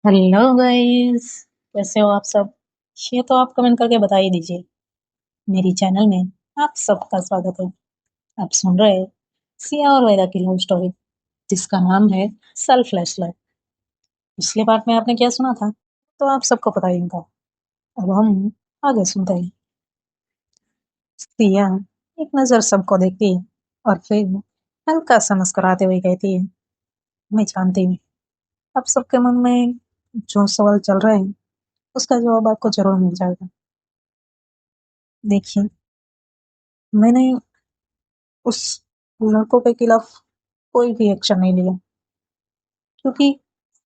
Hello guys. कैसे हो आप सब? ये तो आप कमेंट करके बता ही दीजिए। मेरी चैनल में आप सबका स्वागत है। आप सुन रहे हैं सिया और वेदा की लव स्टोरी, जिसका नाम है सेल्फलेस लव। पिछले पार्ट में आपने क्या सुना था तो आप सबको पता ही होगा। अब हम आगे सुनते हैं। सिया एक नजर सबको देखती है और फिर हल्का सा मुस्कुराते हुए कहती है, मैं जानती हूँ अब सबके मन में जो सवाल चल रहे हैं उसका जवाब आपको जरूर मिल जाएगा। देखिए, मैंने उस लड़कों के खिलाफ कोई भी एक्शन नहीं लिया, क्योंकि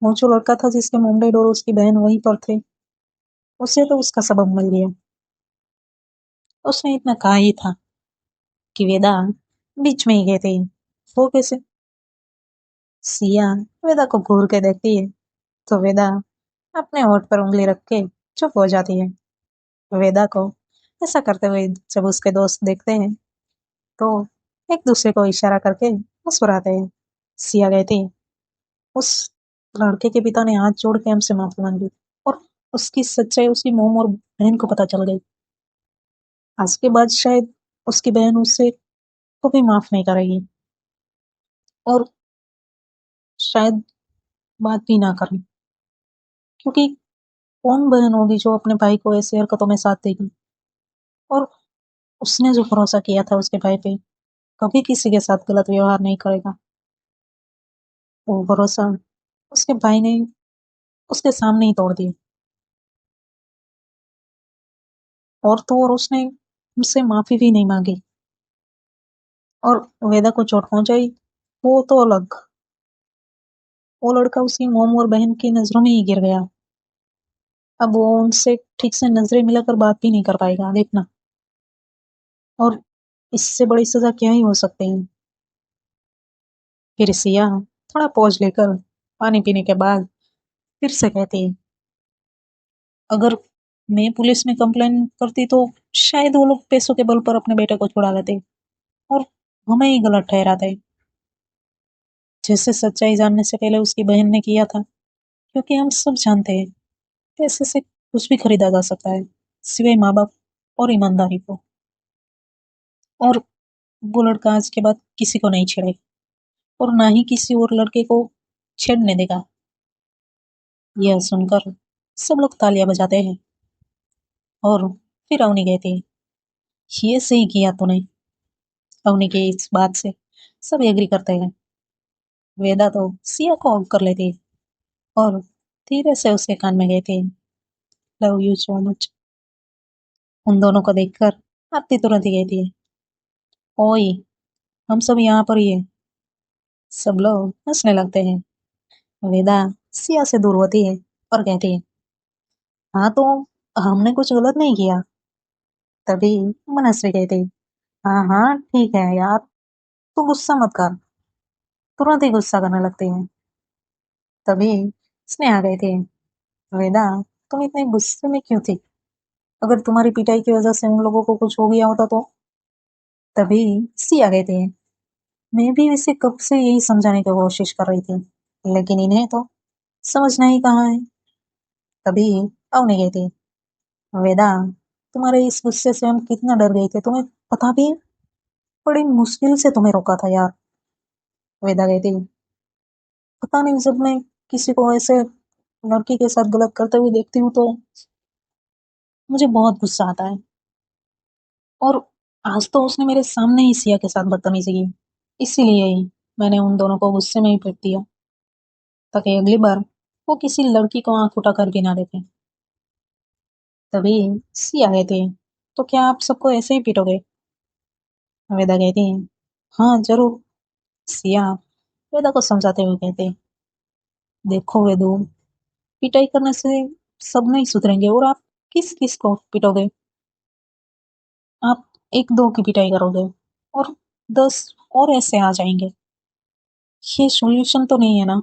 वो जो लड़का था जिसके मॉम डैड और उसकी बहन वहीं पर थे, उसे तो उसका सबब मिल गया। उसने इतना कहा ही था कि वेदा बीच में ही गए थे। वो कैसे? सिया वेदा को घूर के देखती है तो वेदा अपने होठ पर उंगली रख के चुप हो जाती है। वेदा को ऐसा करते हुए जब उसके दोस्त देखते हैं तो एक दूसरे को इशारा करके मुस्कुराते हैं। सिया कहती है, उस लड़के के पिता ने हाथ जोड़ के हमसे माफी मांगी और उसकी सच्चाई उसकी मोम और बहन को पता चल गई। आज के बाद शायद उसकी बहन उसे कभी माफ नहीं करेगी और शायद बात भी ना करे, क्योंकि कौन बहन होगी जो अपने भाई को ऐसी हरकतों में साथ देगी। और उसने जो भरोसा किया था उसके भाई पे, कभी किसी के साथ गलत व्यवहार नहीं करेगा। वो भरोसा उसके भाई ने उसके सामने ही तोड़ दिया। और तो और उसने मुझसे माफी भी नहीं मांगी और वेदा को चोट पहुंचाई, वो तो अलग। वो लड़का उसकी मोम और बहन की नजरों में ही गिर गया। अब वो उनसे ठीक से नजरें मिलाकर बात भी नहीं कर पाएगा, देखना। और इससे बड़ी सजा क्या ही हो सकती है। फिर सिया थोड़ा पॉज लेकर पानी पीने के बाद फिर से कहती है, अगर मैं पुलिस में कंप्लेन करती तो शायद वो लोग पैसों के बल पर अपने बेटे को छुड़ा लेते और हमें ही गलत ठहराते, जैसे सच्चाई जानने से पहले उसकी बहन ने किया था। क्योंकि हम सब जानते हैं पैसे से कुछ भी खरीदा जा सकता है, सिवाय माँ बाप और ईमानदारी को। और वो लड़का आज के बाद किसी को नहीं छेड़े और ना ही किसी और लड़के को छेड़ने देगा। यह सुनकर सब लोग तालियां बजाते हैं और फिर अवनी कहती है, ये सही किया तूने। अवनी की इस बात से सब एग्री करते हैं। वेदा तो सिया को हग कर लेती है और धीरे से उसके कान में कहती है, लव यू सो मच। उन दोनों को देखकर आरती तुरंत ही कहती है, ओए, हम सब यहाँ पर ही है। सब लोग हंसने लगते हैं। वेदा सिया से दूर होती है और कहती है, हाँ तो हमने कुछ गलत नहीं किया। तभी मनस्वी कहती है, हाँ हाँ ठीक है यार, तू गुस्सा मत कर। तुरंत ही गुस्सा करने लगती है। तभी स्नेहा कहती है, वेदा तुम इतने गुस्से में क्यों थी? अगर तुम्हारी पिटाई की वजह से उन लोगों को कुछ हो गया होता तो? तभी सिया कहती है, मैं भी इसे कब से यही समझाने की कोशिश कर रही थी, लेकिन इन्हें तो समझना ही कहाँ है। तभी अवनी कहती है, वेदा तुम्हारे इस गुस्से से हम कितना डर गए थे तुम्हें पता भी है? बड़ी मुश्किल से तुम्हें रोका था यार। वेदा कहती है, पता नहीं, जब मैं किसी को ऐसे लड़की के साथ गलत करते हुए देखती हूँ तो मुझे बहुत गुस्सा आता है। और आज तो उसने मेरे सामने ही सिया के साथ बदतमीजी की, इसीलिए ही मैंने उन दोनों को गुस्से में ही पीट दिया, ताकि अगली बार वो किसी लड़की को आंख उठाकर भी ना देखे। तभी सिया कहती है, तो क्या आप सबको ऐसे ही पीटोगे? वेदा कहती है, हाँ जरूर। सिया वेदा को समझाते हुए कहते हैं, देखो वेदू, पिटाई करने से सब नहीं सुधरेंगे और आप किस किस को पिटोगे? आप एक दो की पिटाई करोगे और 10 और ऐसे आ जाएंगे। ये सॉल्यूशन तो नहीं है ना।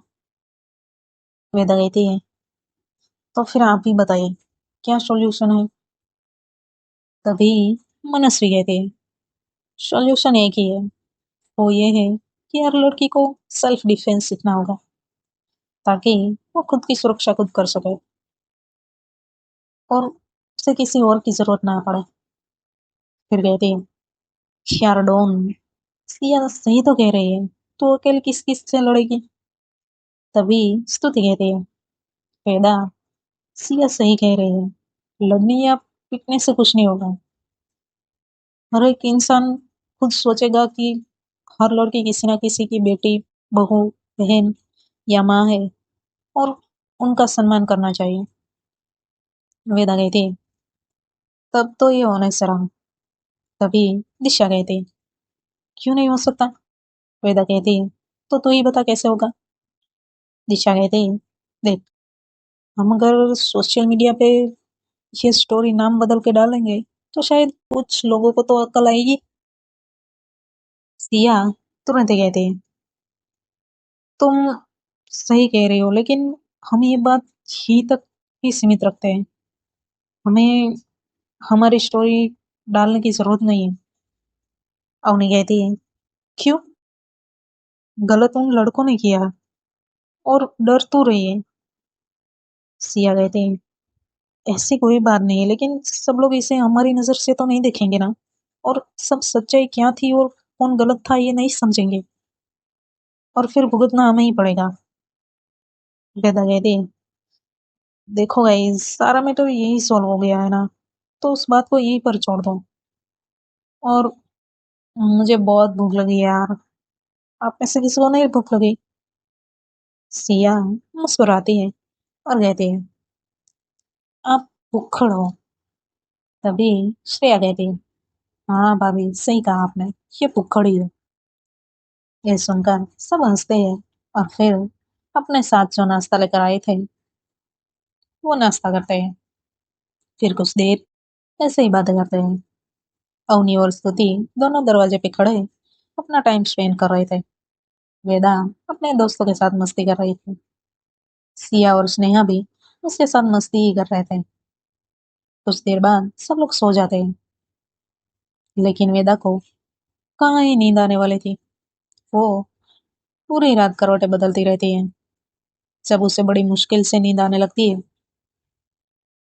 वेदा कहती है, तो फिर आप ही बताइए क्या सॉल्यूशन है? तभी मनस्वी कहती है, सॉल्यूशन एक ही है। वो ये है कि हर लड़की को सेल्फ डिफेंस सीखना होगा, ताकि वो खुद की सुरक्षा खुद कर सके और उसे किसी और की जरूरत ना पड़े। फिर कहती है, यार डॉन, सिया सही तो कह रही है, तो अकेले किस किस से लड़ेगी। तभी स्तुति कहती है, वेदा, सिया सही कह रही है, लड़ने या पिटने से कुछ नहीं होगा। हर एक इंसान खुद सोचेगा कि हर लड़की किसी ना किसी की बेटी, बहू, बहन या माँ है और उनका सम्मान करना चाहिए। वेदा कहती है, तब तो ये होने से रहा। तभी दिशा कहती है, क्यों नहीं हो सकता। वेदा कहती है, तो तू ही बता कैसे होगा। दिशा कहती है, देख, हम अगर सोशल मीडिया पे ये स्टोरी नाम बदल के डालेंगे तो शायद कुछ लोगों को तो अक्ल आएगी। सिया तुरंत ही कहती है, तुम सही कह रही हो, लेकिन हम ये बात ही तक ही सीमित रखते हैं। हमें हमारी स्टोरी डालने की जरूरत नहीं है। अवनी कहती है, क्यों, गलत उन लड़कों ने किया और डर तू रही है। सिया कहती है, ऐसी कोई बात नहीं है, लेकिन सब लोग इसे हमारी नजर से तो नहीं देखेंगे ना, और सब सच्चाई क्या थी और कौन गलत था ये नहीं समझेंगे, और फिर भुगतना हमें ही पड़ेगा। वेदा कहती है, देखो गाइस, सारा मैटर यही सॉल्व हो गया है ना, तो उस बात को यहीं पर छोड़ दो। और मुझे बहुत भूख लगी है यार, आप में से किसी को नहीं भूख लगी। सिया मुस्कुराती है और कहती है, आप भुक्खड़ हो। तभी श्रेया कहती है, हाँ भाभी, सही कहा आपने, ये भुक्खड़ ही है। ये सुनकर सब हंसते हैं और फिर अपने साथ जो नाश्ता लेकर आए थे वो नाश्ता करते हैं। फिर कुछ देर ऐसे ही बातें करते हैं। अवनी और स्तुति दोनों दरवाजे पे खड़े अपना टाइम स्पेंड कर रहे थे। वेदा अपने दोस्तों के साथ मस्ती कर रही थी। सिया और स्नेहा भी उसके साथ मस्ती ही कर रहे थे। कुछ देर बाद सब लोग सो जाते हैं, लेकिन वेदा को कहाँ ही नींद आने वाली थी। वो पूरी रात करवटें बदलती रहती है। जब उसे बड़ी मुश्किल से नींद आने लगती है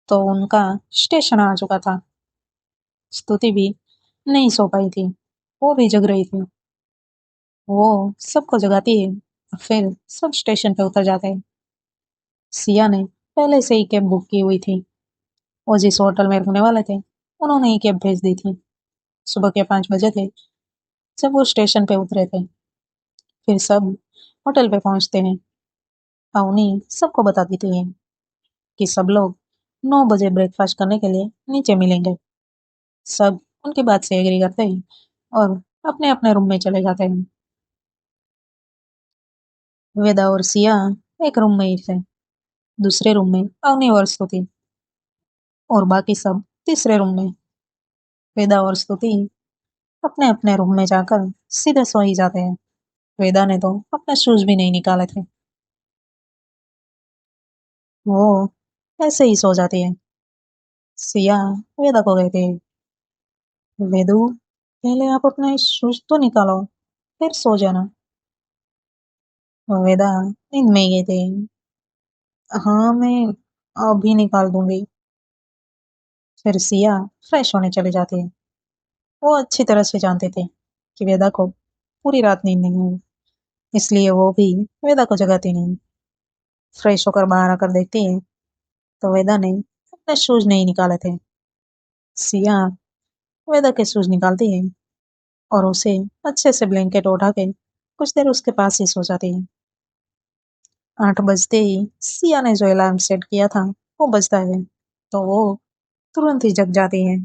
तो उनका स्टेशन आ चुका था। स्तुति भी नहीं सो पाई थी, वो भी जग रही थी। वो सबको जगाती है और फिर सब स्टेशन पे उतर जाते हैं। सिया ने पहले से ही कैब बुक की हुई थी। वो जिस होटल में रुकने वाले थे उन्होंने ही कैब भेज दी थी। सुबह के 5 बजे थे जब वो स्टेशन पे उतरे थे। फिर सब होटल पे पहुंचते हैं। अवनी सबको बता देती है कि सब लोग 9 बजे ब्रेकफास्ट करने के लिए नीचे मिलेंगे। सब उनकी बात से एग्री करते हैं और अपने अपने रूम में चले जाते हैं। वेदा और सिया एक रूम में ही थे। दूसरे रूम में अवनी और स्तुति, और बाकी सब तीसरे रूम में। वेदा और स्तुति अपने अपने रूम में जाकर सीधे सो ही जाते हैं। वेदा ने तो अपने शूज भी नहीं निकाले थे। वो ऐसे ही सो जाती है। सिया वेदा को कहती है, वेदू, पहले आप अपने शूज तो निकालो, फिर सो जाना। वेदा नींद में ही कहती है, हाँ मैं अभी निकाल दूंगी। फिर सिया फ्रेश होने चली जाती है। वो अच्छी तरह से जानते थे कि वेदा को पूरी रात नींद नहीं हुई, इसलिए वो भी वेदा को जगाती नहीं। फ्रेश होकर बाहर आकर देखती है तो वेदा ने अपने शूज नहीं निकाले थे। सिया वेदा के शूज निकालती है और उसे अच्छे से ब्लैंकेट उठा के कुछ देर उसके पास ही सो जाती है। 8 बजते ही सिया ने जो अलार्म सेट किया था वो बजता है, तो वो तुरंत ही जग जाती है।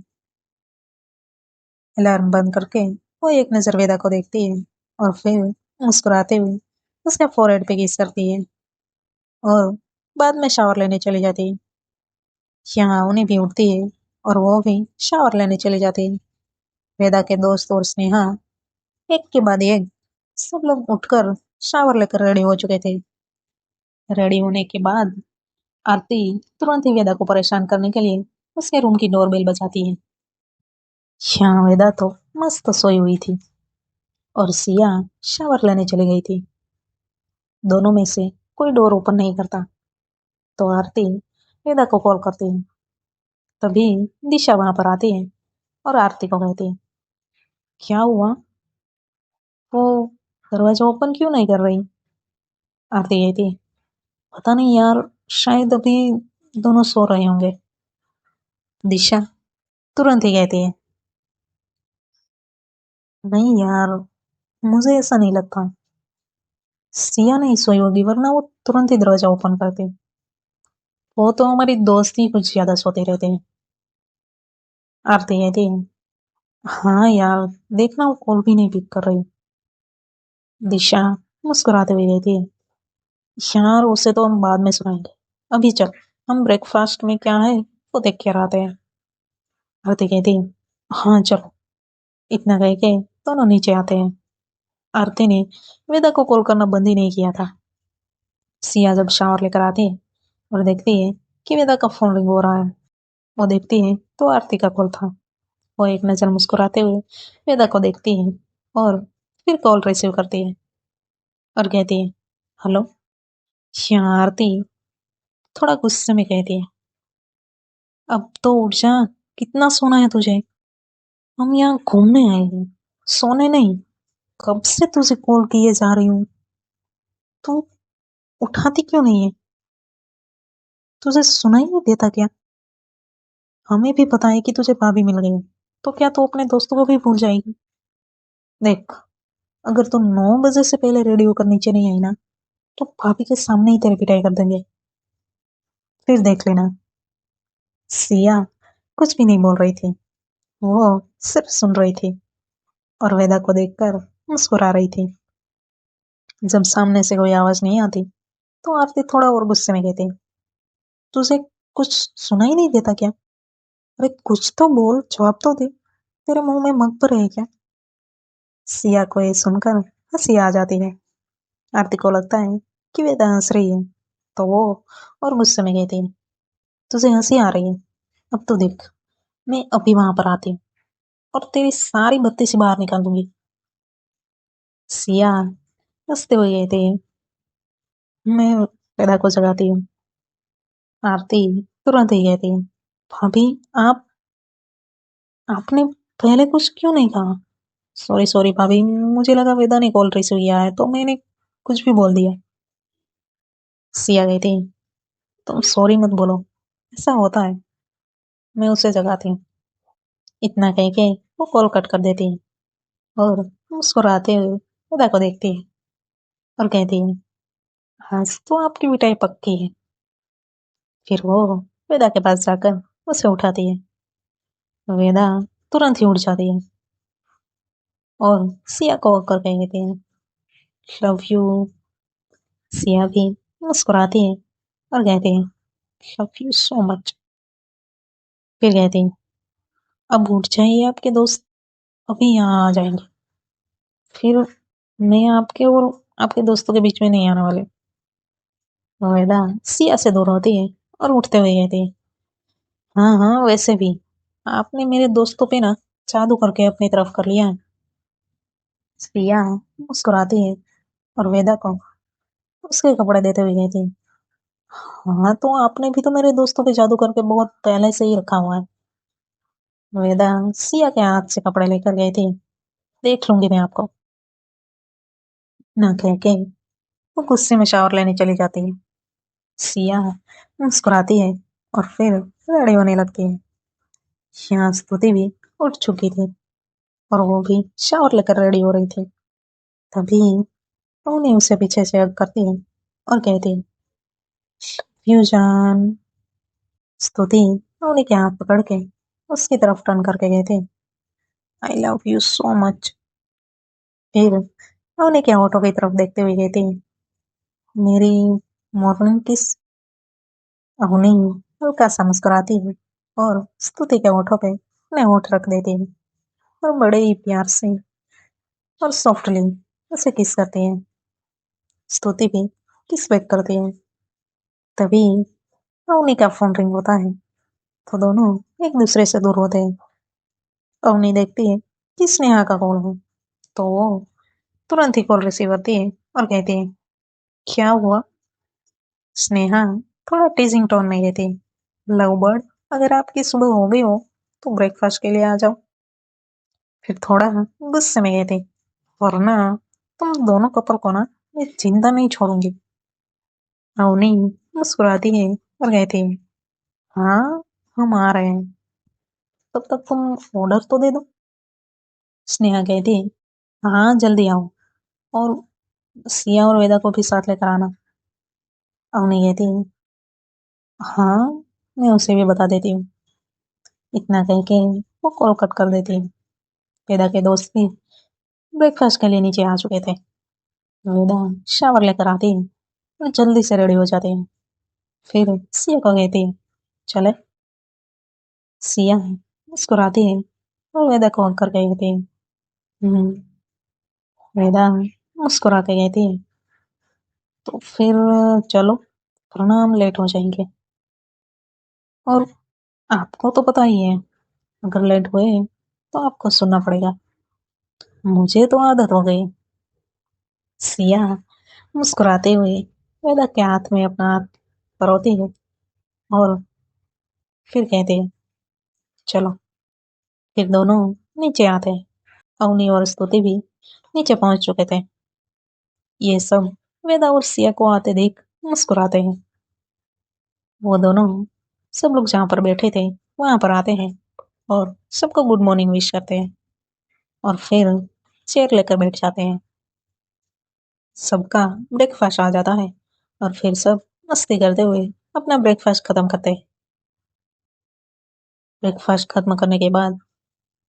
अलार्म बंद करके वो एक नजर वेदा को देखती है और फिर मुस्कुराते हुए उसके फोrehead पे किस करती है और बाद में शावर लेने चली जाती है। यहाँ उन्हें भी उठती है और वो भी शावर लेने चली जाती है। वेदा के दोस्त और स्नेहा एक के बाद एक सब लोग उठकर शावर लेकर रेडी हो चुके थे। रेडी होने के बाद आरती तुरंत ही वेदा को परेशान करने के लिए उसके रूम की डोरबेल बजाती है। यहाँ वेदा तो मस्त सोई हुई थी और सिया शावर लेने चली गई थी। दोनों में से कोई डोर ओपन नहीं करता। तो आरती वेदा को कॉल करती है। तभी दिशा वहां पर आती है और आरती को कहती है, क्या हुआ? वो दरवाजा ओपन क्यों नहीं कर रही? आरती कहती है, पता नहीं यार, शायद अभी दोनों सो रहे होंगे। दिशा तुरंत ही कहती है, नहीं यार, मुझे ऐसा नहीं लगता। सिया नहीं सोई होगी, वरना वो तुरंत ही दरवाजा ओपन करती। वो तो हमारी दोस्त ही कुछ ज्यादा सोते रहते हैं। आरती कहती है, हाँ यार, देखना वो कॉल भी नहीं पिक कर रही। दिशा मुस्कुराते हुए कहती है, यार उसे तो हम बाद में सुनाएंगे। अभी चल, हम ब्रेकफास्ट में क्या है वो देख कर आते हैं। आरती कहती है, हाँ चलो। इतना कह के दोनों नीचे आते हैं। आरती ने वेदा को कॉल करना बंद ही नहीं किया था। सिया जब शावर लेकर आती है और देखती है कि वेदा का फोन रिंग हो रहा है, वो देखती है तो आरती का कॉल था। वो एक नजर मुस्कुराते हुए वेदा को देखती है और फिर कॉल रिसीव करती है और कहती है, हेलो। यहाँ आरती थोड़ा गुस्से में कहती है, अब तो उठ जा, कितना सोना है तुझे? हम यहाँ घूमने आए हैं, सोने नहीं। कब से तुझे कॉल किए जा रही हूँ, तू उठाती क्यों नहीं है? तुझे सुनाई नहीं देता क्या? हमें भी पता है कि तुझे भाभी मिल गई है, तो क्या तू अपने दोस्तों को भी भूल जाएगी? देख, अगर तू 9 बजे से पहले रेडी होकर नीचे नहीं आई ना, तो भाभी के सामने ही तेरी पिटाई कर देंगे। फिर देख लेना। सिया कुछ भी नहीं बोल रही थी, वो सिर्फ सुन रही थी और वेदा को देखकर मुस्कुरा रही थी। जब सामने से कोई आवाज नहीं आती तो आरती थोड़ा और गुस्से में कहती, तुझे कुछ सुनाई नहीं देता क्या? अरे कुछ तो बोल, जवाब तो दे। तेरे मुंह में मगबर है क्या? सिया को ये सुनकर हंसी आ जाती है। आरती को लगता है कि वेदा हंस रही है, तो वो और गुस्से में कहती है, तुझे हंसी आ रही है? अब तो देख, मैं अभी वहां पर आती हूँ और तेरी सारी बत्ती से बाहर निकाल दूंगी। सिया हंसते हुए कहती है, मैं वेदा को जगाती हूँ। आरती तुरंत ही कहती है, भाभी, आप आपने पहले कुछ क्यों नहीं कहा? सॉरी सॉरी भाभी, मुझे लगा वेदा ने कॉल रिसीव किया है तो मैंने कुछ भी बोल दिया। सिया कहती, तुम सॉरी मत बोलो, ऐसा होता है। मैं उसे जगाती हूँ। इतना कह के वो कॉल कट कर देती है और मुस्कुराते हुए वेदा को देखती है और कहती है, आज तो आपकी पिटाई पक्की है। फिर वो वेदा के पास जाकर उसे उठाती है। वेदा तुरंत ही उठ जाती है और सिया को होकर कह देती है, लव यू। सिया भी मुस्कुराती है और कहती है, लव यू सो मच। फिर कहती है, अब उठ जाइए, आपके दोस्त अभी यहाँ आ जाएंगे। फिर मैं आपके और आपके दोस्तों के बीच में नहीं आने वाले। वेदा सिया से दूर होती है और उठते हुए कहती है, हाँ हाँ, वैसे भी आपने मेरे दोस्तों पे ना जादू करके अपनी तरफ कर लिया है। सिया मुस्कुराती है और वेदा को उसके कपड़े देते हुए कहती है, हाँ तो आपने भी तो मेरे दोस्तों पे जादू करके बहुत पहले से ही रखा हुआ है। वेदा सिया के हाथ से कपड़े लेकर गई थी, देख लूंगी मैं आपको। ना कह के वो गुस्से में शावर लेने चली जाती है। सिया मुस्कुराती है और फिर रेडी होने लगती है। यहाँ स्तुति भी उठ चुकी थी और वो भी शावर लेकर रेडी हो रही थी। तभी उन्हें उसे पीछे से हग करती है और कहती है, यू जान। स्तुति उन्हीं के हाथ पकड़ के उसकी तरफ टर्न करके कहती, I love you so much. फिर उन्हीं के होठों की तरफ देखते हुए कहती, मेरी मॉर्निंग किस। अवनी हल्का सा मुस्कुराती है और स्तुति के होठों पे अपने होठ रख देती है और बड़े ही प्यार से और सॉफ्टली उसे किस करती है। स्तुति भी किस बैक करती है। तभी अवनी का फोन रिंग होता है तो दोनों एक दूसरे से दूर होते हैं। अवनी देखती है कि स्नेहा का कॉल है तो वो तुरंत ही कॉल रिसीव करती है और कहती है, क्या हुआ? स्नेहा थोड़ा टीजिंग टोन में कहती, लव बर्ड, अगर आपकी सुबह हो गई हो तो ब्रेकफास्ट के लिए आ जाओ। फिर थोड़ा गुस्से में कहती, वरना तुम दोनों कपल को ना मैं जिंदा नहीं छोड़ूंगी। अवनी मुस्कुराती है और कहती है, हाँ, हम आ रहे हैं, तब तक तुम ऑर्डर तो दे दो। स्नेहा कहती है, हाँ जल्दी आओ, और सिया और वेदा को भी साथ लेकर आना। अवनी कहती है, हाँ, मैं उसे भी बता देती हूँ। इतना कह के वो कॉल कट कर देती है। वेदा के दोस्त भी ब्रेकफास्ट के लिए नीचे आ चुके थे। वेदा शावर लेकर आती है और जल्दी से रेडी हो जाती है। फिर सिया को कहती है, चले। सिया मुस्कुराती है और वेदा को हक कर कहती है, "हम्म।" वेदा मुस्कुरा के कहती है, तो फिर चलो, वरना हम लेट हो जाएंगे। और आपको तो पता ही है, अगर लेट हुए तो आपको सुनना पड़ेगा। मुझे तो आदत हो गई। सिया मुस्कुराते हुए वेदा के हाथ में अपना हाथ परोती है और फिर कहते हैं, चलो। फिर दोनों नीचे आते हैं। अवनी और स्तुति भी नीचे पहुंच चुके थे। ये सब वेदा और सिया को आते देख मुस्कुराते हैं। वो दोनों सब लोग जहाँ पर बैठे थे वहां पर आते हैं और सबको गुड मॉर्निंग विश करते हैं और फिर चेयर लेकर बैठ जाते हैं। सबका ब्रेकफास्ट आ जाता है और फिर सब मस्ती करते हुए अपना ब्रेकफास्ट खत्म करते हैं। ब्रेकफास्ट खत्म करने के बाद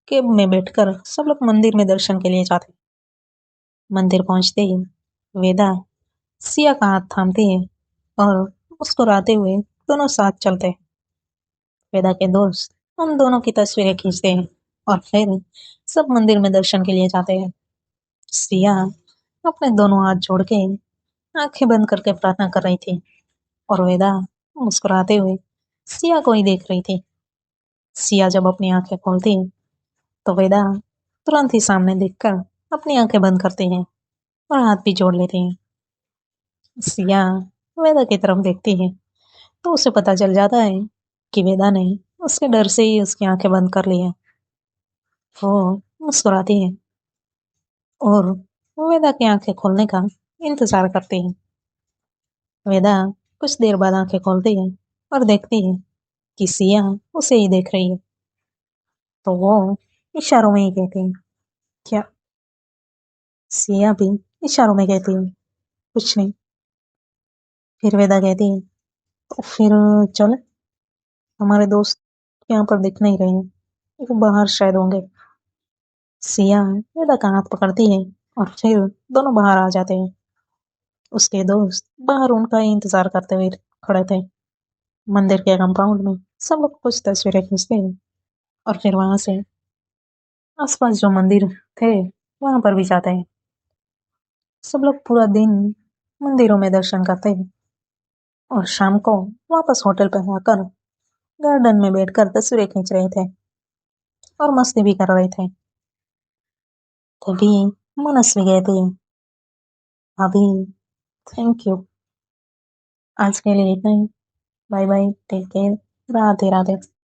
कैब में बैठकर सब लोग मंदिर में दर्शन के लिए जाते हैं। मंदिर पहुंचते ही वेदा सिया का हाथ थामती है और मुस्कुराते हुए दोनों साथ चलते हैं। वेदा के दोस्त उन दोनों की तस्वीरें खींचते हैं और फिर सब मंदिर में दर्शन के लिए जाते हैं। सिया अपने दोनों हाथ जोड़ के आंखें बंद करके प्रार्थना कर रही थी और वेदा मुस्कुराते हुए सिया को ही देख रही थी। सिया जब अपनी आंखें खोलती है तो वेदा तुरंत ही सामने देखकर अपनी आंखें बंद करती है और हाथ भी जोड़ लेती है। सिया वेदा की तरफ देखती है तो उसे पता चल जाता है कि वेदा ने उसके डर से ही उसकी आंखें बंद कर ली है। वो मुस्कुराती है और वेदा की आंखें खोलने का इंतजार करती है। वेदा कुछ देर बाद आंखें खोलती है और देखती है कि सिया उसे ही देख रही है। तो वो इशारों में ही कहती है, क्या? सिया भी इशारों में कहती है, कुछ नहीं। फिर वेदा कहती है, तो फिर चल, हमारे दोस्त यहाँ पर दिख नहीं रहे हैं, वो बाहर शायद होंगे। सिया वेदा का हाथ पकड़ती है और फिर दोनों बाहर आ जाते हैं। उसके दोस्त बाहर उनका ही इंतजार करते हुए खड़े थे। मंदिर के कंपाउंड में सब लोग कुछ तस्वीरें खींचते हैं और फिर वहां से आसपास जो मंदिर थे वहां पर भी जाते हैं। सब लोग पूरा दिन मंदिरों में दर्शन करते हैं और शाम को वापस होटल पर आकर गार्डन में बैठकर तस्वीरें खींच रहे थे और मस्ती भी कर रहे थे। तभी मनस्वी कहती है, अभी, थैंक यू, आज के लिए इतना ही। Bye bye, take care, Radhe Radhe.